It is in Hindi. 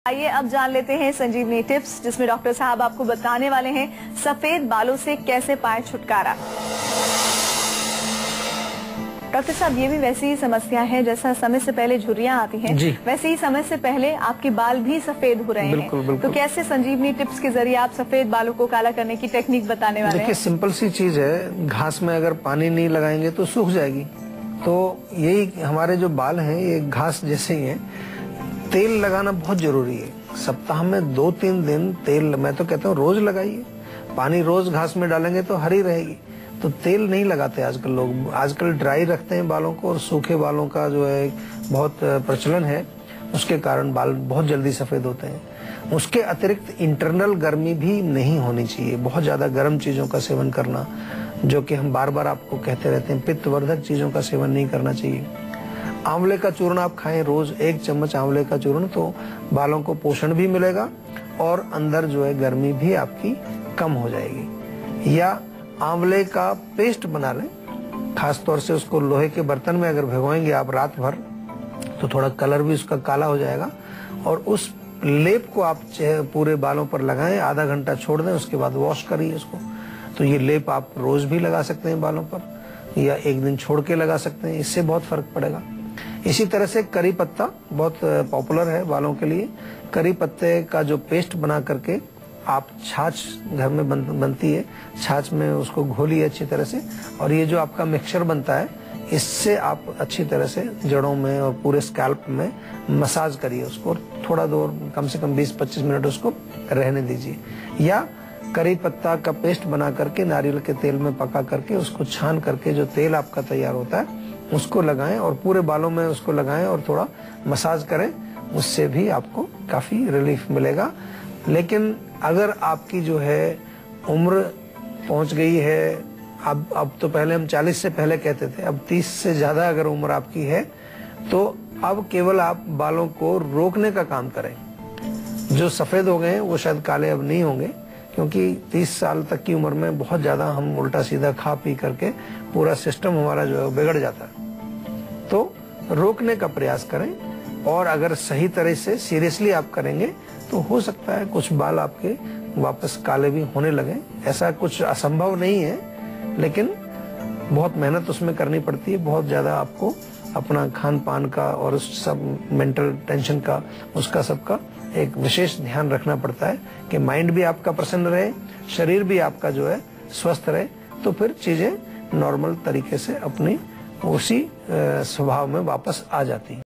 आइए अब जान लेते हैं संजीवनी टिप्स, जिसमें डॉक्टर साहब आपको बताने वाले हैं सफेद बालों से कैसे पाएं छुटकारा। डॉक्टर साहब, ये भी वैसी ही समस्या है जैसा समय से पहले झुर्रियां आती हैं, वैसे ही समय से पहले आपके बाल भी सफेद हो रहे हैं। तो कैसे संजीवनी टिप्स के जरिए आप सफेद बालों को काला करने की टेक्निक बताने वाले हैं? देखिए, सिंपल सी चीज है, घास में अगर पानी नहीं लगाएंगे तो सूख जाएगी। तो यही हमारे जो बाल हैं ये घास जैसे ही हैं। तेल लगाना बहुत जरूरी है। सप्ताह में 2-3 दिन तेल, मैं तो कहता हूँ रोज लगाइए। पानी रोज घास में डालेंगे तो हरी रहेगी। तो तेल नहीं लगाते आजकल लोग, आजकल ड्राई रखते हैं बालों को, और सूखे बालों का जो है बहुत प्रचलन है। उसके कारण बाल बहुत जल्दी सफेद होते हैं। उसके अतिरिक्त इंटरनल गर्मी भी नहीं होनी चाहिए। बहुत ज्यादा गर्म चीजों का सेवन करना, जो कि हम बार बार आपको कहते रहते हैं, पित्तवर्धक चीजों का सेवन नहीं करना चाहिए। आंवले का चूर्ण आप खाएं रोज, 1 चम्मच आंवले का चूर्ण, तो बालों को पोषण भी मिलेगा और अंदर जो है गर्मी भी आपकी कम हो जाएगी। या आंवले का पेस्ट बना लें, खासतौर से उसको लोहे के बर्तन में अगर भिगोएंगे आप रात भर, तो थोड़ा कलर भी उसका काला हो जाएगा। और उस लेप को आप पूरे बालों पर लगाएं, आधा घंटा छोड़ दें, उसके बाद वॉश करिए उसको। तो ये लेप आप रोज भी लगा सकते हैं बालों पर, या 1 दिन छोड़ के लगा सकते हैं, इससे बहुत फर्क पड़ेगा। इसी तरह से करी पत्ता बहुत पॉपुलर है बालों के लिए। करी पत्ते का जो पेस्ट बना करके आप, छाछ घर में बनती है, छाछ में उसको घोलिए अच्छी तरह से, और ये जो आपका मिक्सचर बनता है, इससे आप अच्छी तरह से जड़ों में और पूरे स्कैल्प में मसाज करिए उसको। थोड़ा देर, कम से कम 20-25 मिनट उसको रहने दीजिए। या करी पत्ता का पेस्ट बना करके नारियल के तेल में पका करके उसको छान करके जो तेल आपका तैयार होता है उसको लगाएं, और पूरे बालों में उसको लगाएं और थोड़ा मसाज करें। उससे भी आपको काफी रिलीफ मिलेगा। लेकिन अगर आपकी जो है उम्र पहुंच गई है, अब तो पहले हम 40 से पहले कहते थे, अब 30 से ज्यादा अगर उम्र आपकी है, तो अब केवल आप बालों को रोकने का काम करें। जो सफेद हो गए हैं वो शायद काले अब नहीं होंगे, क्योंकि 30 साल तक की उम्र में बहुत ज्यादा हम उल्टा सीधा खा पी करके पूरा सिस्टम हमारा जो है बिगड़ जाता है। तो रोकने का प्रयास करें, और अगर सही तरह से सीरियसली आप करेंगे तो हो सकता है कुछ बाल आपके वापस काले भी होने लगे। ऐसा कुछ असंभव नहीं है, लेकिन बहुत मेहनत उसमें करनी पड़ती है। बहुत ज्यादा आपको अपना खान पान का और उस सब मेंटल टेंशन का, उसका सबका एक विशेष ध्यान रखना पड़ता है कि माइंड भी आपका प्रसन्न रहे, शरीर भी आपका जो है स्वस्थ रहे। तो फिर चीजें नॉर्मल तरीके से अपनी उसी स्वभाव में वापस आ जाती हैं।